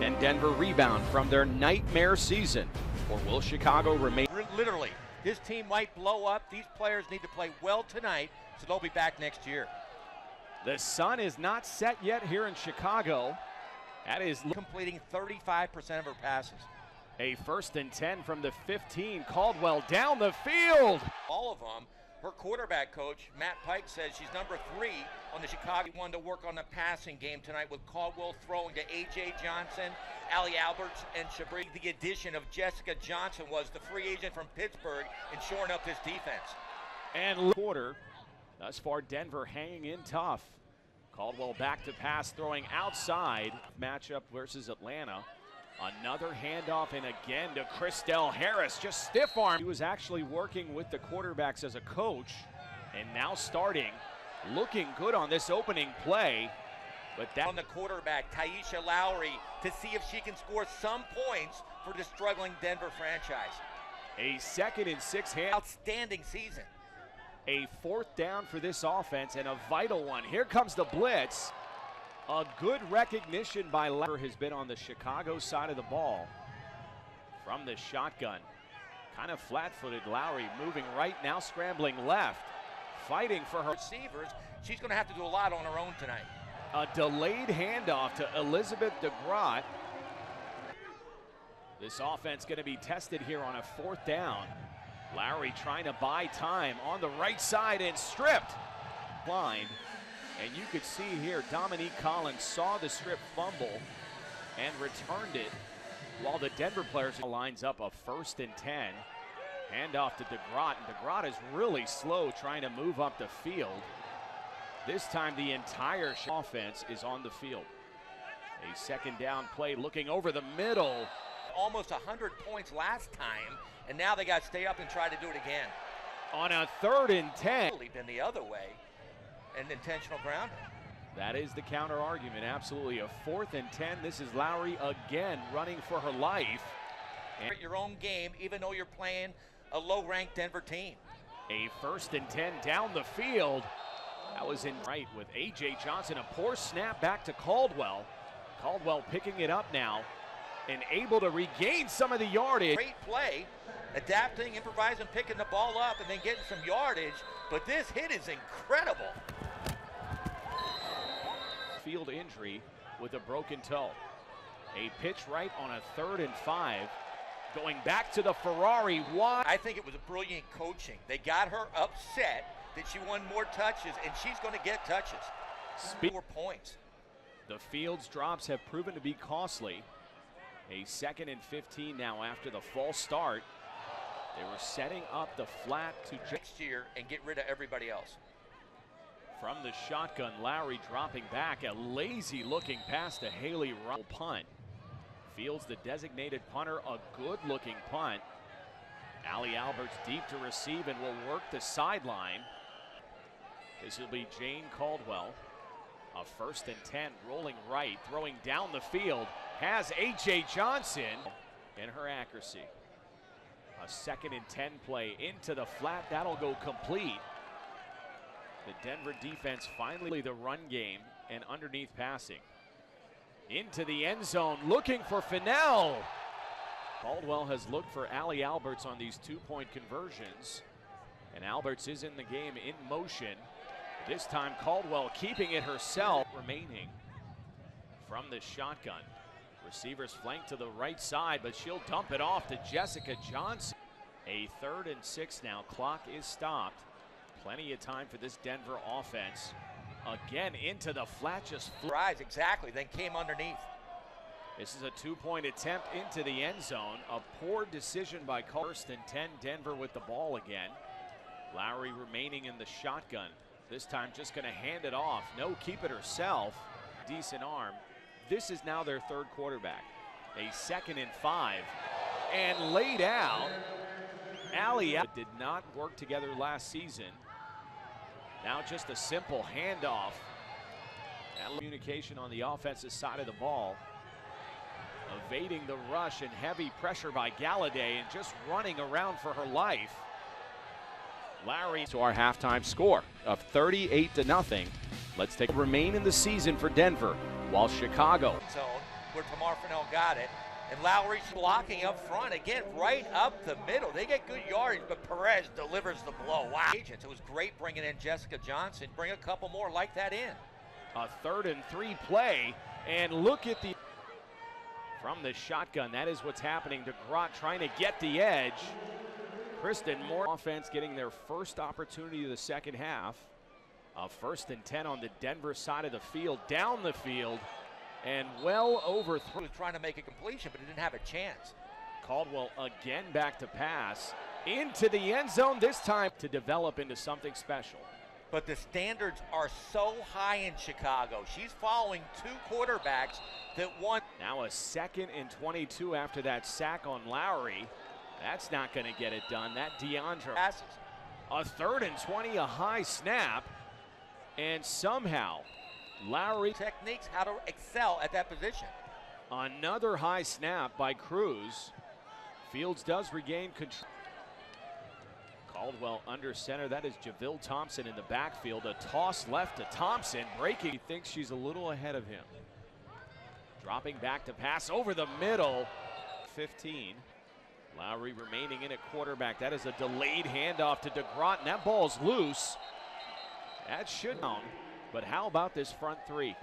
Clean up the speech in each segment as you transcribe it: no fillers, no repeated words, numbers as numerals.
Can Denver rebound from their nightmare season, or will Chicago remain? Literally, this team might blow up. These players need to play well tonight, so they'll be back next year. The sun is not set yet here in Chicago. That is completing 35% of her passes. A 1st and 10 from the 15. Caldwell down the field. All of them. Her quarterback coach, Matt Pike, says she's number 3 on the Chicago. One to work on the passing game tonight with Caldwell throwing to A.J. Johnson, Allie Alberts, and Shabri. The addition of Jessica Johnson was the free agent from Pittsburgh and shoring up this defense. And quarter. Thus far, Denver hanging in tough. Caldwell back to pass, throwing outside. Matchup versus Atlanta. Another handoff, and again to Christelle Harris, just stiff arm. He was actually working with the quarterbacks as a coach, and now starting, looking good on this opening play. But that on the quarterback, Taisha Lowry, to see if she can score some points for the struggling Denver franchise. A 2nd and 6 outstanding season. A 4th down for this offense, and a vital one. Here comes the blitz. A good recognition by Lowry has been on the Chicago side of the ball. From the shotgun, kind of flat-footed. Lowry moving right, now scrambling left, fighting for her receivers. She's going to have to do a lot on her own tonight. A delayed handoff to Elizabeth DeGrott. This offense going to be tested here on a 4th down. Lowry trying to buy time on the right side and stripped. Blind. And you could see here, Dominique Collins saw the strip fumble and returned it while the Denver players lines up a 1st and 10. Handoff to DeGrott, and DeGrott is really slow trying to move up the field. This time the entire offense is on the field. A 2nd down play looking over the middle. Almost 100 points last time, and now they got to stay up and try to do it again. On a 3rd and 10. Been the other way. And intentional grounding. That is the counter argument. Absolutely. A 4th and 10. This is Lowry again running for her life. And your own game, even though you're playing a low-ranked Denver team. A 1st and 10 down the field. That was in right with A.J. Johnson. A poor snap back to Caldwell. Caldwell picking it up now and able to regain some of the yardage. Great play, adapting, improvising, picking the ball up, and then getting some yardage. But this hit is incredible. Field injury with a broken toe. A pitch right on a 3rd and 5. Going back to the Ferrari. Wide. I think it was a brilliant coaching. They got her upset that she won more touches, and she's going to get touches. 4 points. The Fields drops have proven to be costly. A 2nd and 15 now after the false start. They were setting up the flat to next year and get rid of everybody else. From the shotgun, Lowry dropping back. A lazy looking pass to Haley Russell. Punt. Fields the designated punter. A good looking punt. Allie Alberts deep to receive and will work the sideline. This will be Jane Caldwell. A 1st and 10 rolling right, throwing down the field. Has A.J. Johnson in her accuracy. A 2nd and 10 play into the flat. That'll go complete. The Denver defense finally the run game and underneath passing. Into the end zone looking for Fennell. Caldwell has looked for Allie Alberts on these 2-point conversions. And Alberts is in the game in motion. This time Caldwell keeping it herself. Remaining from the shotgun. Receivers flank to the right side, but she'll dump it off to Jessica Johnson. A 3rd and 6 now. Clock is stopped. Plenty of time for this Denver offense. Again into the flat, just rise exactly, then came underneath. This is a 2-point attempt into the end zone. A poor decision by 1st and 10. Denver with the ball again. Lowry remaining in the shotgun. This time just going to hand it off. No, keep it herself. Decent arm. This is now their 3rd quarterback. A 2nd and 5. And laid out. Allie did not work together last season. Now just a simple handoff. And communication on the offensive side of the ball. Evading the rush and heavy pressure by Galladay and just running around for her life. Lowry to our halftime score of 38-0. Let's take remain in the season for Denver while Chicago. Zone, where Tamar Fennell got it. And Lowry's blocking up front, again, right up the middle. They get good yardage, but Perez delivers the blow. Wow. It was great bringing in Jessica Johnson. Bring a couple more like that in. A 3rd and 3 play, and look at the from the shotgun. That is what's happening. DeGrott trying to get the edge. Kristen Moore offense getting their first opportunity of the second half. A 1st and 10 on the Denver side of the field, down the field, and well overthrown. He was trying to make a completion, but he didn't have a chance. Caldwell again back to pass into the end zone, this time to develop into something special. But the standards are so high in Chicago. She's following 2 quarterbacks that won. Now a 2nd and 22 after that sack on Lowry. That's not going to get it done. That DeAndre passes. A 3rd and 20, a high snap, and somehow Lowry techniques how to excel at that position. Another high snap by Cruz. Fields does regain control. Caldwell under center. That is Javille Thompson in the backfield. A toss left to Thompson. Breaking. He thinks she's a little ahead of him. Dropping back to pass over the middle. 15. Lowry remaining in at quarterback. That is a delayed handoff to DeGrott, and that ball's loose. That should count. But how about this front 3?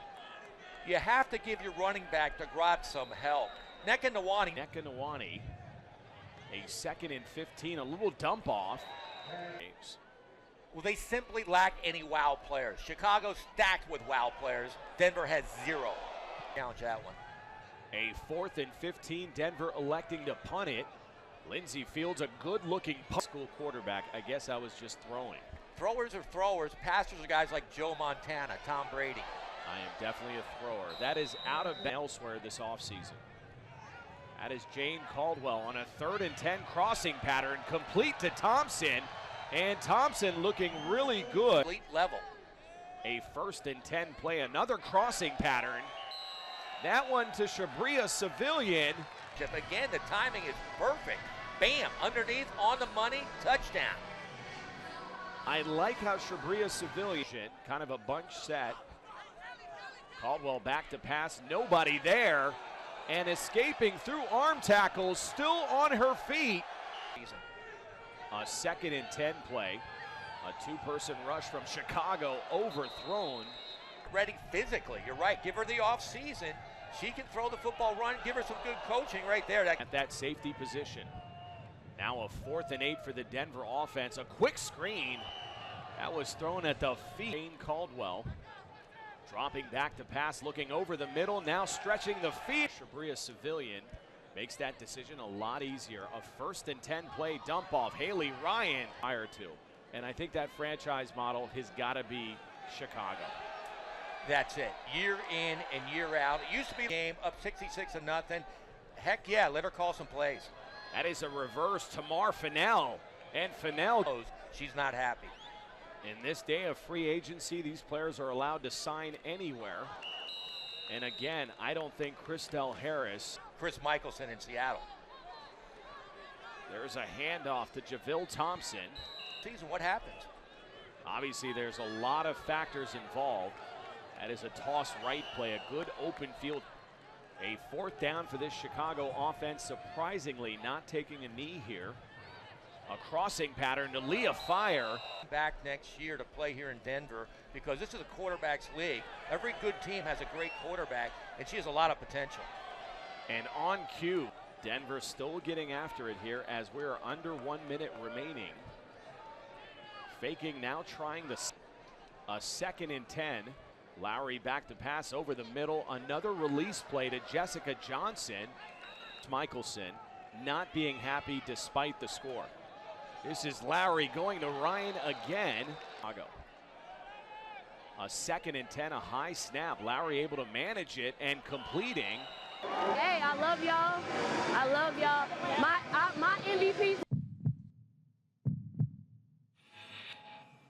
You have to give your running back DeGrott some help. Nekanawani. A 2nd and 15. A little dump off. Well, they simply lack any wow players. Chicago stacked with wow players. Denver has 0. Challenge that one. A 4th and 15. Denver electing to punt it. Lindsey Fields, a good-looking school quarterback. I guess I was just throwing. Throwers are throwers. Passers are guys like Joe Montana, Tom Brady. I am definitely a thrower. That is out of elsewhere this offseason. That is Jane Caldwell on a 3rd and 10 crossing pattern, complete to Thompson. And Thompson looking really good. Complete level. A 1st and 10 play, another crossing pattern. That one to Shabria Civilian. Again, the timing is perfect. Bam, underneath, on the money, touchdown. I like how Shabria Civilian, kind of a bunch set. Caldwell back to pass, nobody there. And escaping through arm tackles, still on her feet. A 2nd and 10 play. A 2-person rush from Chicago, overthrown. Ready physically, you're right. Give her the offseason. She can throw the football, run, give her some good coaching right there. At that safety position. Now a 4th and 8 for the Denver offense. A quick screen. That was thrown at the feet. Jane Caldwell dropping back to pass, looking over the middle, now stretching the feet. Shabria Civilian makes that decision a lot easier. A 1st and 10 play dump off. Haley Ryan prior to. And I think that franchise model has got to be Chicago. That's it. Year in and year out. It used to be a game up 66-0. Heck yeah, let her call some plays. That is a reverse. Tamar Fennell. And Fennell goes. She's not happy. In this day of free agency, these players are allowed to sign anywhere. And again, I don't think Christelle Harris. Chris Michelson in Seattle. There's a handoff to Javille Thompson. Season, what happens? Obviously, there's a lot of factors involved. That is a toss right play, a good open field. A 4th down for this Chicago offense, surprisingly not taking a knee here. A crossing pattern to Leah Fire. Back next year to play here in Denver because this is a quarterback's league. Every good team has a great quarterback, and she has a lot of potential. And on cue, Denver still getting after it here as we're under 1 minute remaining. Faking now, trying a 2nd and 10. Lowry back to pass over the middle. Another release play to Jessica Johnson. Michelson not being happy despite the score. This is Lowry going to Ryan again. A 2nd and 10, a high snap. Lowry able to manage it and completing. Hey, I love y'all. I love y'all. My MVP.